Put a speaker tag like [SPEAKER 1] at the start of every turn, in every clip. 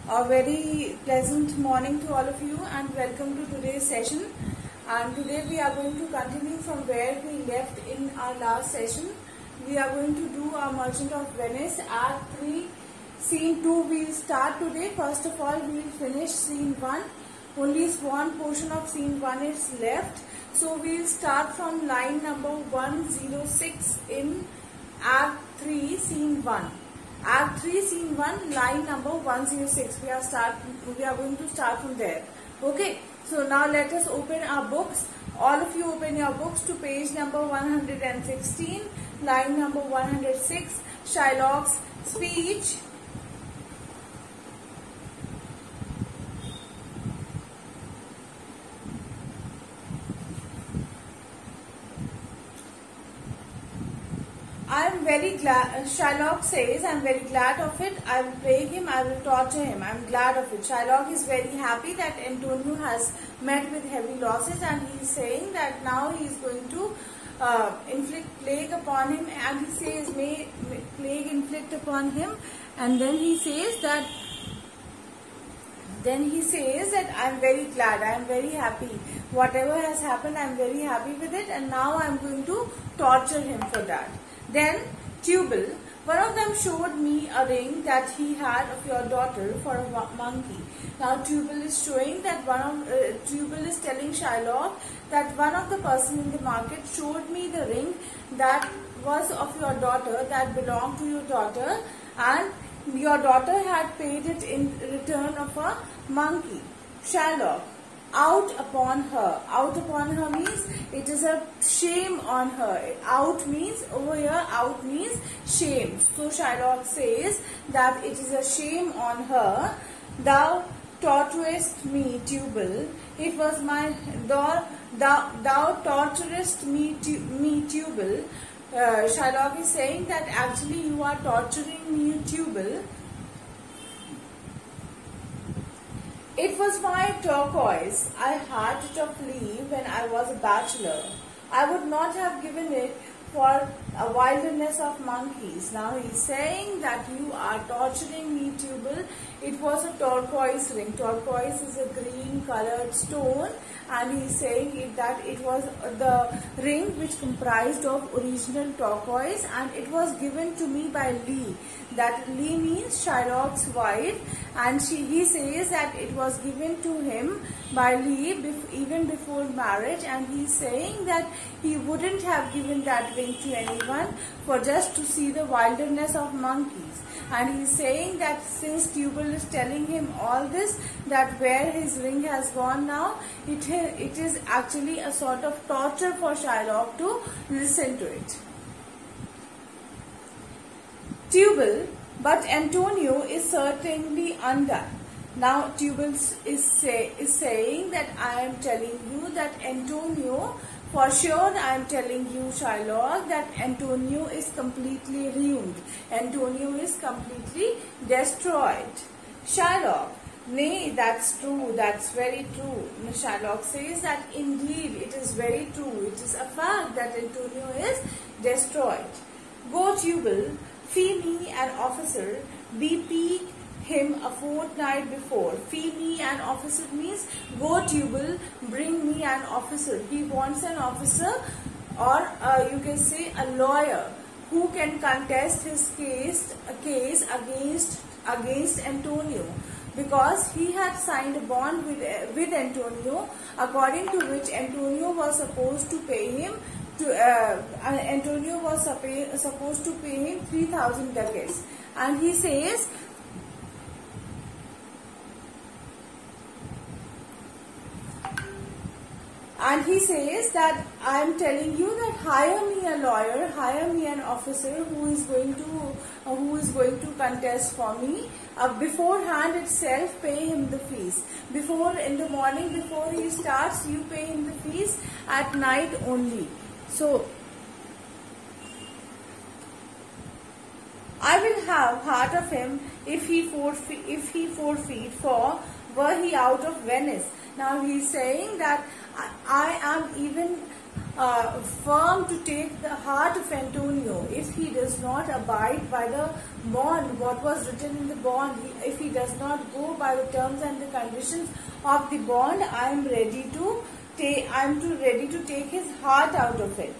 [SPEAKER 1] A very pleasant morning to all of you and welcome to today's session. And today we are going to continue from where we left in our last session. We are going to do our Merchant of Venice Act 3, Scene 2. We will start today. First of all, we will finish Scene 1. Only one portion of Scene 1 is left. So we will start from line number 106 in Act 3, Scene 1. Act 3, Scene 1, line number 106. We are going to start from there. Okay. So now let us open our books. All of you open your books to page number 116, line number 106. Shylock's speech. I am very glad, Shylock says, I am very glad of it. I will plague him, I will torture him. I am glad of it. Shylock is very happy that Antonio has met with heavy losses, and he is saying that now he is going to inflict plague upon him, and he says, may plague inflict upon him, and then he says that I am very glad, I am very happy. Whatever has happened, I am very happy with it, and now I am going to torture him for that. Then Tubal, one of them showed me a ring that he had of your daughter for a monkey. Now Tubal is showing that Tubal is telling Shylock that one of the person in the market showed me the ring that was of your daughter, that belonged to your daughter, and your daughter had paid it in return of a monkey. Shylock, out upon her. Out upon her means it is a shame on her. Out means, over here, out means shame. So Shylock says that it is a shame on her. Thou torturest me, Tubal. It was my thou torturest me, Tubal. Shylock is saying that actually you are torturing me, Tubal. It was my turquoise. I had it of leave when I was a bachelor. I would not have given it for a wilderness of monkeys. Now he is saying that you are torturing me, Tubal. It was a turquoise ring. Turquoise is a green colored stone, and he is saying that it was the ring which comprised of original turquoise, and it was given to me by Lee. That Lee means Shylock's wife, and he says that it was given to him by Lee even before marriage, and he is saying that he wouldn't have given that ring to anyone for just to see the wilderness of monkeys. And he is saying that since Tubal is telling him all this, that where his ring has gone now, it is actually a sort of torture for Shylock to listen to it. Tubal, but Antonio is certainly undone. Now Tubal is saying that I am telling you that Antonio, for sure I am telling you, Shylock, that Antonio is completely ruined. Antonio is completely destroyed. Shylock, nay, that's true, that's very true. Shylock says that indeed it is very true. It is a fact that Antonio is destroyed. Go, Tubal, fee me an officer, bepeak him a fortnight before. Fee me an officer means go, Tubal, bring me an officer. He wants an officer, or you can say a lawyer, who can contest his case against Antonio, because he had signed a bond with Antonio, according to which Antonio was supposed to pay him Antonio was supposed to pay him 3,000 ducats, and he says that I am telling you that hire me a lawyer, hire me an officer who is going to contest for me. Beforehand itself, pay him the fees. In the morning, before he starts, you pay him the fees. At night only. So I will have heart of him if he forfeit, for were he out of Venice. Now he is saying that I am even firm to take the heart of Antonio, if he does not abide by the bond, what was written in the bond, if he does not go by the terms and the conditions of the bond, I am ready to take his heart out of it.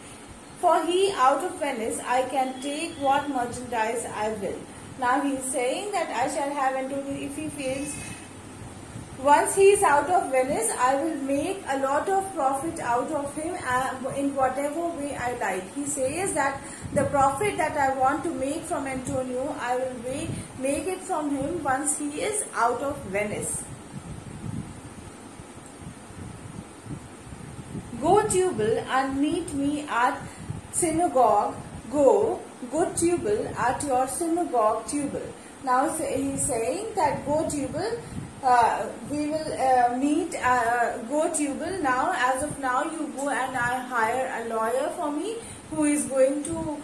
[SPEAKER 1] For he out of Venice I can take what merchandise I will. Now he is saying that I shall have Antonio if he fails. Once he is out of Venice, I will make a lot of profit out of him in whatever way I like. He says that the profit that I want to make from Antonio, I will make it from him once he is out of Venice. Go, Tubal, and meet me at synagogue. Go, Tubal, at your synagogue, Tubal. Now he is saying that go, Tubal. We will meet, go Tubal. Now, as of now, you go and I hire a lawyer for me who is going to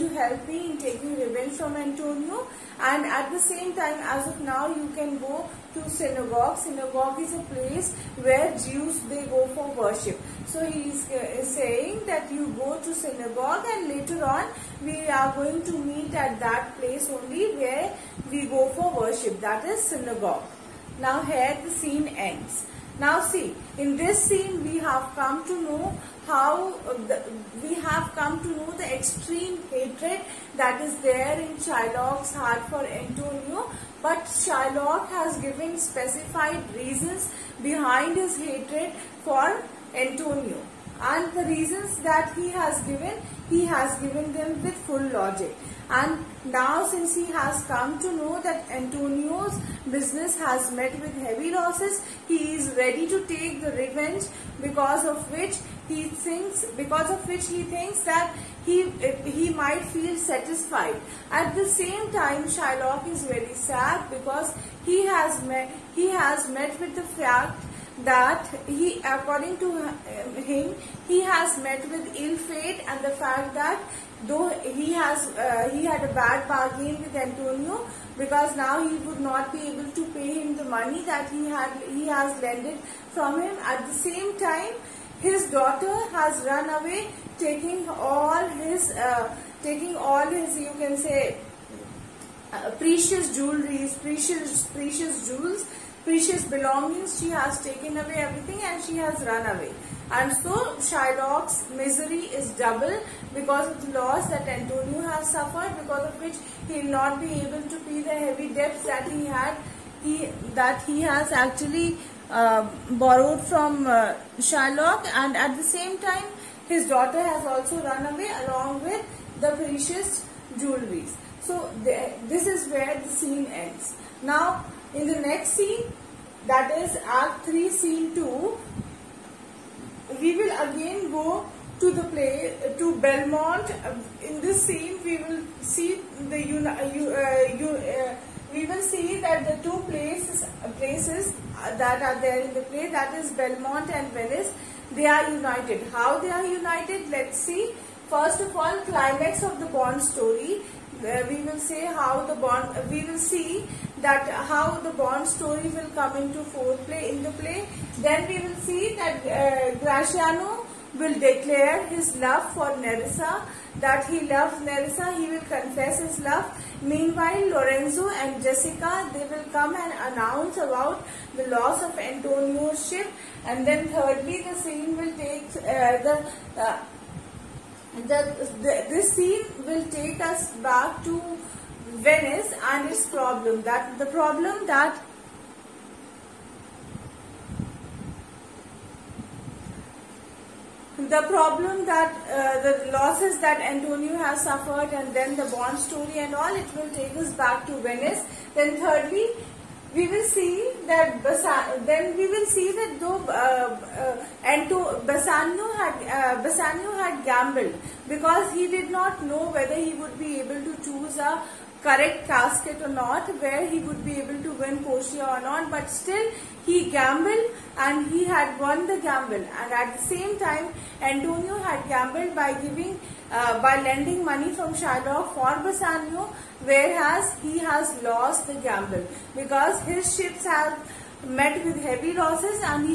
[SPEAKER 1] help me in taking revenge from Antonio. And at the same time, as of now, you can go to synagogue. Synagogue is a place where Jews, they go for worship. So he is saying that you go to synagogue, and later on we are going to meet at that place only where we go for worship, that is synagogue. Now here the scene ends. Now see, in this scene we have come to know the extreme hatred that is there in Shylock's heart for Antonio, but Shylock has given specified reasons behind his hatred for Antonio, and the reasons that he has given them with full logic. And now, since he has come to know that Antonio's business has met with heavy losses, he is ready to take the revenge, because of which he thinks that he might feel satisfied. At the same time, Shylock is very sad because he has met with the fact that according to him, he has met with ill fate, and the fact that though he had a bad bargain with Antonio, because now he would not be able to pay him the money that he has lended from him. At the same time, his daughter has run away, taking all his you can say precious jewelries, precious jewels, precious belongings. She has taken away everything and she has run away. And so Shylock's misery is double because of the loss that Antonio has suffered, because of which he will not be able to pay the heavy debts that he has actually borrowed from Shylock, and at the same time his daughter has also run away along with the precious jewelries. So this is where the scene ends. Now in the next scene, that is Act 3 Scene 2, we will again go to the play, to Belmont. In this scene we will see we will see that the two places that are there in the play, that is Belmont and Venice, they are united. How they are united? Let's see. First of all, climax of the Bond story. We will say how the Bond. We will see that how the Bond story will come into foreplay in the play. Then we will see that Gratiano will declare his love for Nerissa, that he loves Nerissa. He will confess his love. Meanwhile, Lorenzo and Jessica, they will come and announce about the loss of Antonio's ship. And then thirdly, the scene will take this scene will take us back to Venice and its problem. The losses that Antonio has suffered, and then the Bond story and all, it will take us back to Venice. Then thirdly, we will see that though Bassanio had gambled, because he did not know whether he would be able to choose a correct casket or not, where he would be able to win Portia or not, but still he gambled and he had won the gamble. And at the same time, Antonio had gambled by lending money from Shylock for Bassanio, whereas he has lost the gamble because his ships have met with heavy losses, and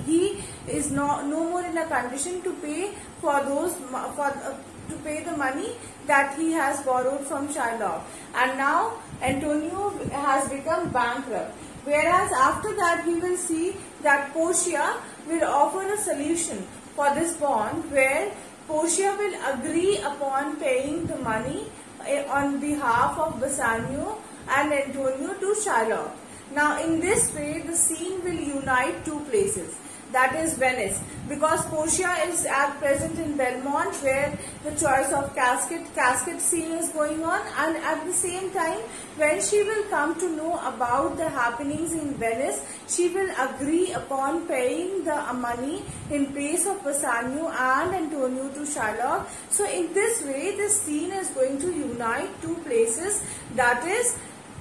[SPEAKER 1] he is no more in a condition to pay for those to pay the money that he has borrowed from Shylock. And now Antonio has become bankrupt. Whereas after that we will see that Portia will offer a solution for this bond, where Portia will agree upon paying the money on behalf of Bassanio and Antonio to Shylock. Now in this way the scene will unite two places, that is Venice, because Portia is at present in Belmont, where the choice of casket scene is going on, and at the same time when she will come to know about the happenings in Venice, she will agree upon paying the money in place of Bassanio and Antonio to Shylock. So in this way this scene is going to unite two places, that is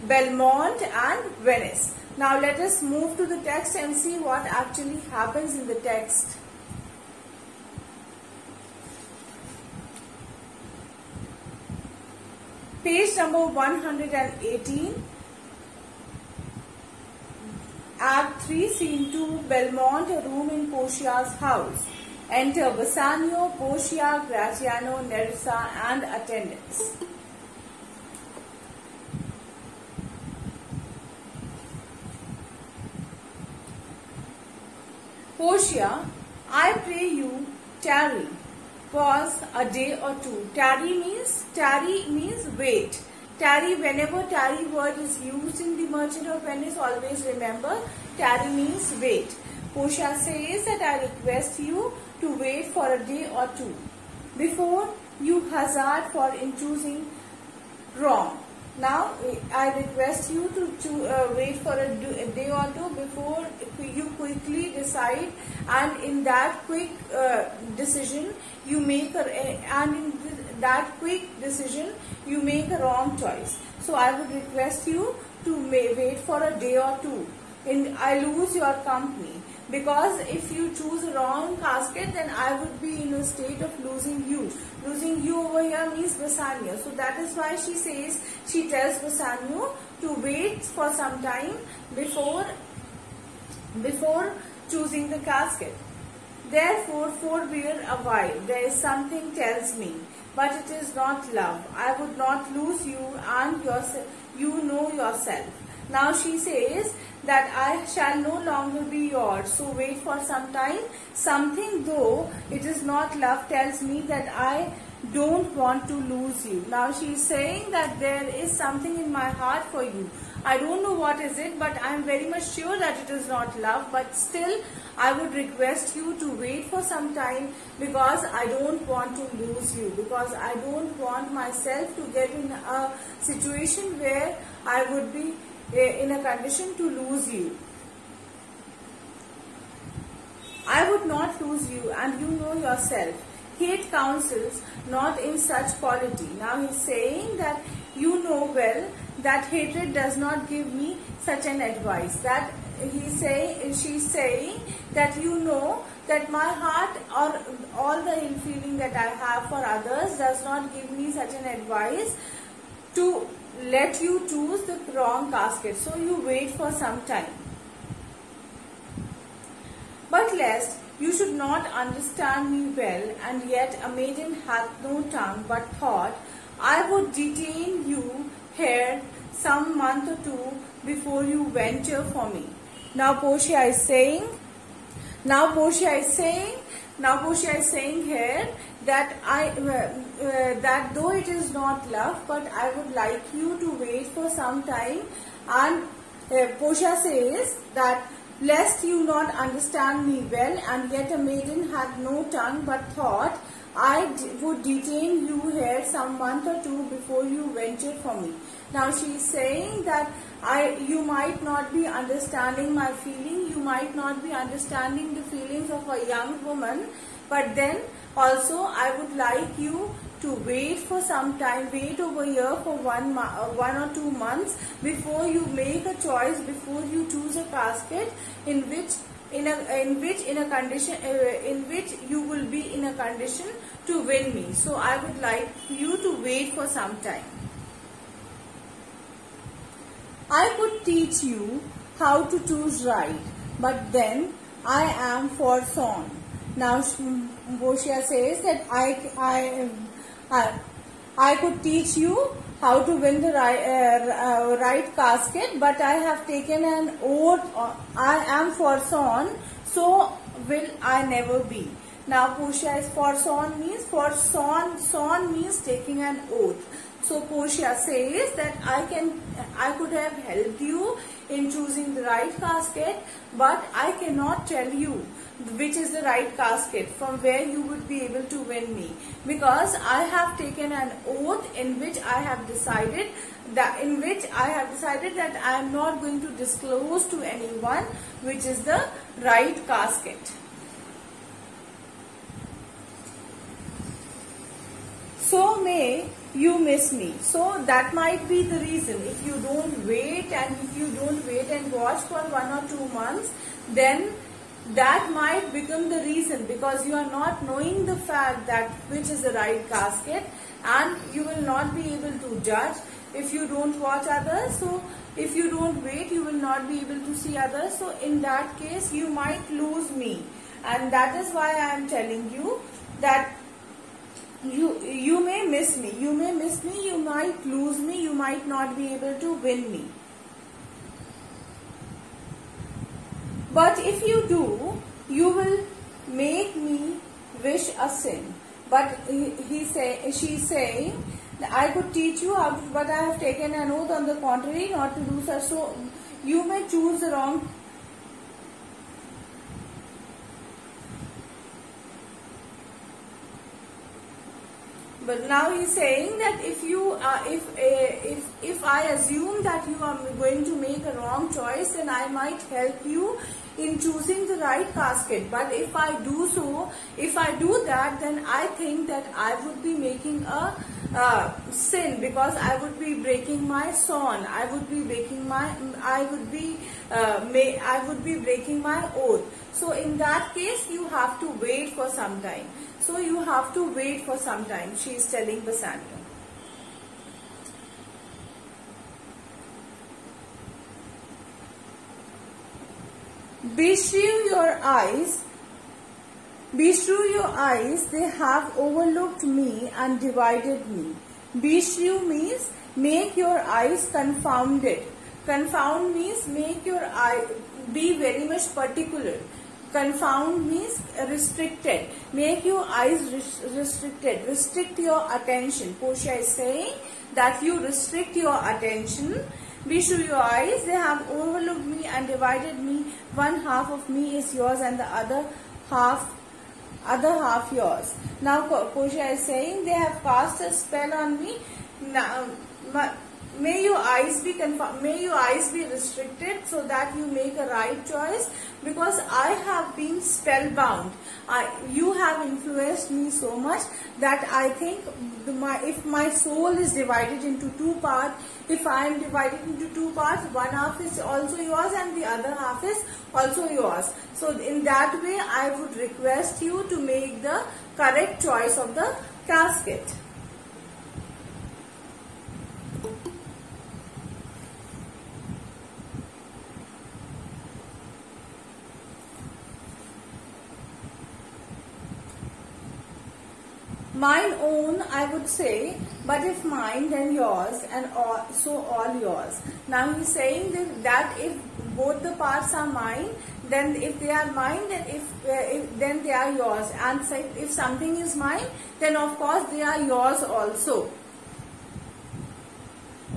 [SPEAKER 1] Belmont and Venice. Now let us move to the text and see what actually happens in the text. Page number 118, Act 3, Scene 2, Belmont, a room in Portia's house. Enter Bassanio, Portia, Gratiano, Nerissa and attendants. Portia, I pray you, tarry. Pause a day or two. Tarry means wait. Tarry, whenever tarry word is used in the Merchant of Venice, always remember tarry means wait. Portia says that I request you to wait for a day or two before you hazard for choosing wrong. Now I request you to wait for a day or two before you quickly decide, and in that quick decision you make you make a wrong choice. So I would request you to wait for a day or two. I lose your company, because if you choose a wrong casket, then I would be in a state of losing you. Losing you over here means Bassanio. So that is why she tells Bassanio to wait for some time before choosing the casket. Therefore, forbear a while. There is something tells me, but it is not love. I would not lose you, and you know yourself. Now she says that I shall no longer be yours, so wait for some time. Something, though it is not love, tells me that I don't want to lose you. Now she is saying that there is something in my heart for you. I don't know what is it, but I am very much sure that it is not love, but still I would request you to wait for some time, because I don't want to lose you, because I don't want myself to get in a situation where I would be in a condition to lose you. I would not lose you, and you know yourself. Hate counsels not in such quality. Now he is saying that you know well that hatred does not give me such an advice. That she's saying that you know that my heart or all the ill feeling that I have for others does not give me such an advice to let you choose the wrong casket. So you wait for some time. But lest you should not understand me well, and yet a maiden hath no tongue but thought, I would detain you here some month or two before you venture for me. Now Portia is saying here that that though it is not love, but I would like you to wait for some time. And Portia says that lest you not understand me well, and yet a maiden had no tongue but thought, I would detain you here some month or two before you venture for me. Now she is saying that you might not be understanding my feeling, you might not be understanding the feelings of a young woman, but then also I would like you to wait for some time, wait over here for 1 or 2 months before you make a choice, before you choose a casket in which you will be in a condition to win me. So I would like you to wait for some time. I could teach you how to choose right, but then I am forsworn. Now Portia says that I could teach you how to win the right casket, but I have taken an oath. I am forsworn, so will I never be. Now Portia is forsworn means sworn means taking an oath. So Portia says that I could have helped you in choosing the right casket, but I cannot tell you which is the right casket from where you would be able to win me, because I have taken an oath in which I have decided that I am not going to disclose to anyone which is the right casket. So may you miss me. So that might be the reason. If you don't wait and watch for 1 or 2 months, then that might become the reason, because you are not knowing the fact that which is the right casket, and you will not be able to judge if you don't watch others. So if you don't wait, you will not be able to see others. So in that case, you might lose me, and that is why I am telling you that you may miss me. You may miss me, you might lose me, you might not be able to win me. But if you do, you will make me wish a sin. But she's saying, I could teach you how to, but I have taken an oath on the contrary not to do such. So you may choose the wrong. But now he's saying that if I assume that you are going to make a wrong choice, then I might help you in choosing the right casket. But if I do that, then I think that I would be making a sin, because I would be breaking my sworn. I would be breaking my oath. So in that case, you have to wait for some time. So you have to wait for some time, she is telling Bassanio. Beshrew your eyes, they have overlooked me and divided me. Beshrew means make your eyes confounded. Confound means make your eye be very much particular. Confound means restricted. Make your eyes restricted. Restrict your attention. Portia is saying that you restrict your attention. Beshrew your eyes, they have overlooked me and divided me. One half of me is yours and the other half yours. Now Portia is saying they have cast a spell on me. Now, may your eyes be restricted so that you make a right choice, because I have been spellbound. You have influenced me so much that I think if my soul is divided into 2 parts, if I am divided into 2 parts, one half is also yours and the other half is also yours. So in that way, I would request you to make the correct choice of the casket. Mine own, I would say, but if mine, then yours, and so all yours. Now he's saying that if both the parts are mine, then if they are mine, then they are yours. And if something is mine, then of course they are yours also.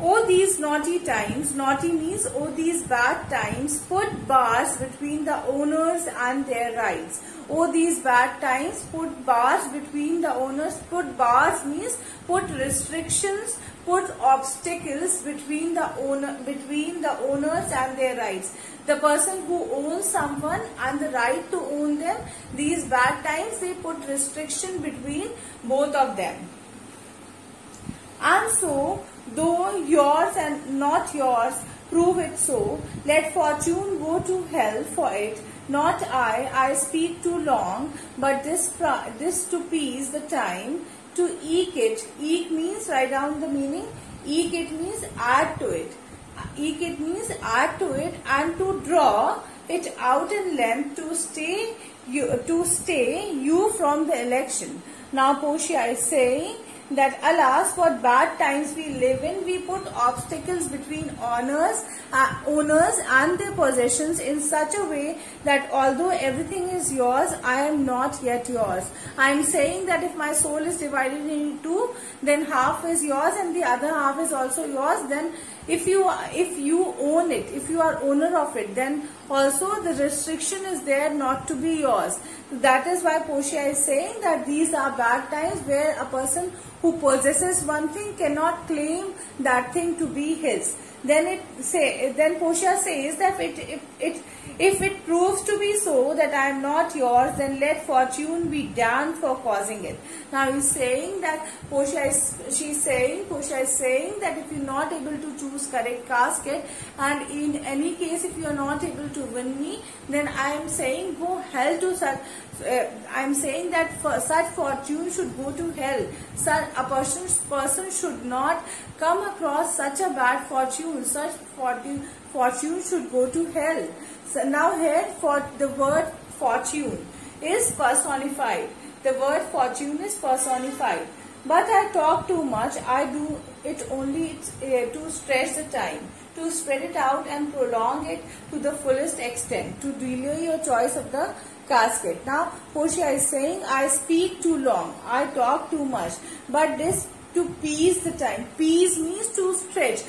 [SPEAKER 1] Oh, these naughty times, naughty means oh, these bad times, put bars between the owners and their rights. Oh, these bad times, put bars between the owners. Put bars means put restrictions, put obstacles between the owners and their rights. The person who owns someone and the right to own them, these bad times, they put restriction between both of them. And so, though yours and not yours, prove it so. Let fortune go to hell for it. Not I speak too long, but this to please the time, to eke it. Eke means, write down the meaning. Eke it means add to it. eke it means add to it, and to draw it out in length to stay you from the election. Now Portia is saying that alas, what bad times we live in. We put obstacles between owners and their possessions in such a way that although everything is yours, I am not yet yours. I am saying that if my soul is divided into two, then half is yours and the other half is also yours. Then if you own it, if you are owner of it, then also the restriction is there not to be yours. That is why Portia is saying that these are bad times where a person who possesses one thing cannot claim that thing to be his. Then Portia says that if it proves to be so that I am not yours, then let fortune be damned for causing it. Now he's saying that Portia is saying that if you're not able to choose correct casket, and in any case if you are not able to win me, then I am saying go hell to such. I am saying that such fortune should go to hell. A person should not come across such a bad fortune. Such fortune should go to hell. So now here for the word fortune is personified. The word fortune is personified. But I talk too much. I do it only to stretch the time, to spread it out and prolong it to the fullest extent, to delay your choice of the casket. Now Portia is saying, I speak too long, I talk too much, but this to peace the time. Peace means to stretch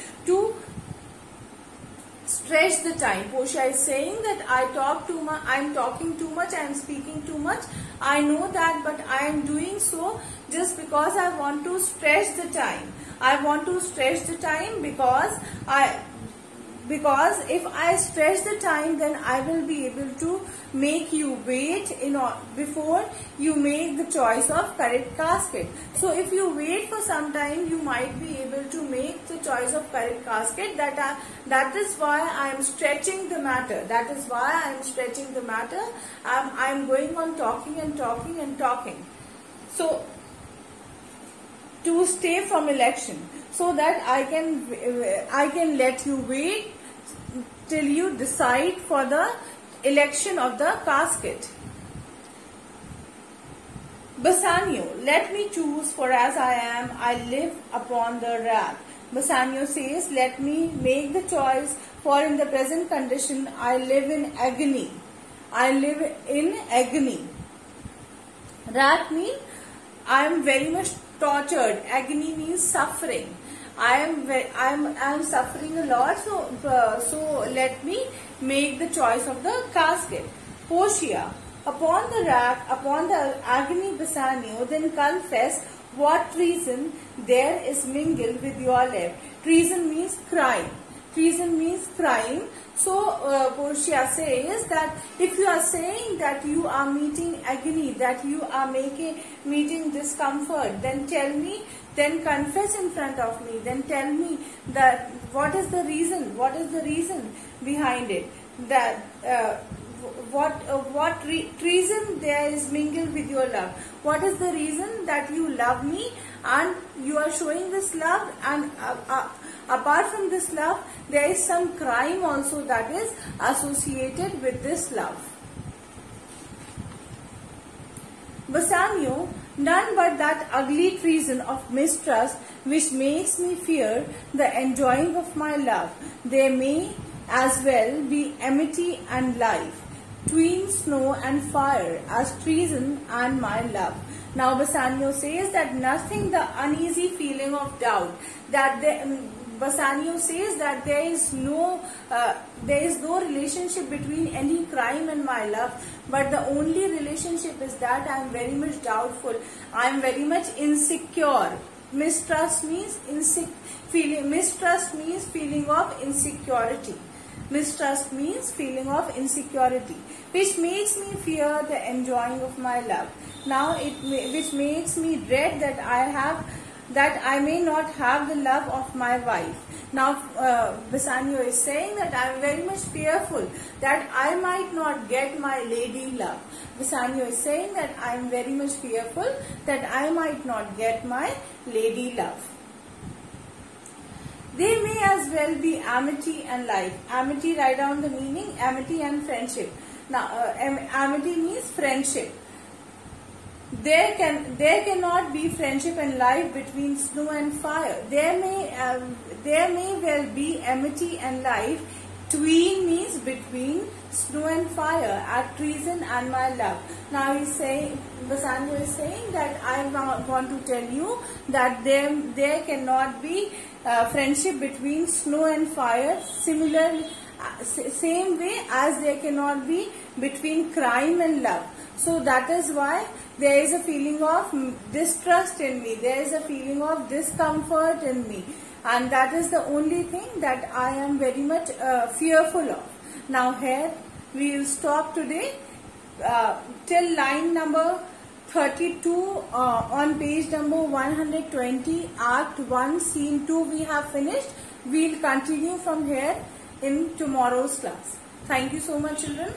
[SPEAKER 1] the time. Portia is saying that I talk too much, I am talking too much, I am speaking too much. I know that, but I am doing so just because I want to stretch the time. I want to stretch the time because if I stretch the time, then I will be able to make you wait before you make the choice of correct casket. So if you wait for some time, you might be able to make the choice of correct casket. That is why I am stretching the matter. That is why I am stretching the matter. I am going on talking and talking and talking. So to stay from election, so that I can let you wait till you decide for the election of the casket. Bassanio, let me choose, for as I am, I live upon the rack. Bassanio says, let me make the choice, for in the present condition I live in agony. I live in agony. Rack means I am very much tortured. Agony means suffering. I am suffering a lot, so let me make the choice of the casket. Portia, upon the rack, upon the agony, Bassanio, then confess what treason there is mingled with your life. Treason means crime. Treason means crime. So Portia says that if you are saying that you are meeting agony, that you are meeting discomfort, then tell me, then confess in front of me, then tell me that what is the reason behind it, that what treason there is mingled with your love. What is the reason that you love me and you are showing this love, and apart from this love there is some crime also that is associated with this love. Bassanio, none but that ugly treason of mistrust which makes me fear the enjoying of my love. There may as well be enmity and life, tween snow and fire, as treason and my love. Now Bassanio says that nothing, the uneasy feeling of doubt, that Bassanio says that there is no relationship between any crime and my love, but the only relationship is that I am very much doubtful, I am very much insecure. Mistrust means feeling of insecurity. Mistrust means feeling of insecurity, which makes me fear the enjoying of my love. Now which makes me dread that I may not have the love of my wife. Now Bassanio is saying that I am very much fearful that I might not get my lady love. Bassanio is saying that I am very much fearful that I might not get my lady love. They may as well be amity and life. Amity, write down the meaning, amity and friendship. Now, amity means friendship. There cannot be friendship and life between snow and fire. There may well be amity and life. Tween means between snow and fire, at treason and my love. Now he's saying, Basantio is saying that I want to tell you that there cannot be friendship between snow and fire. Similarly, same way as there cannot be between crime and love. So that is why there is a feeling of distrust in me. There is a feeling of discomfort in me. And that is the only thing that I am very much fearful of. Now here we will stop today till line number 32 on page number 120, Act 1, Scene 2 we have finished. We will continue from here in tomorrow's class. Thank you so much, children.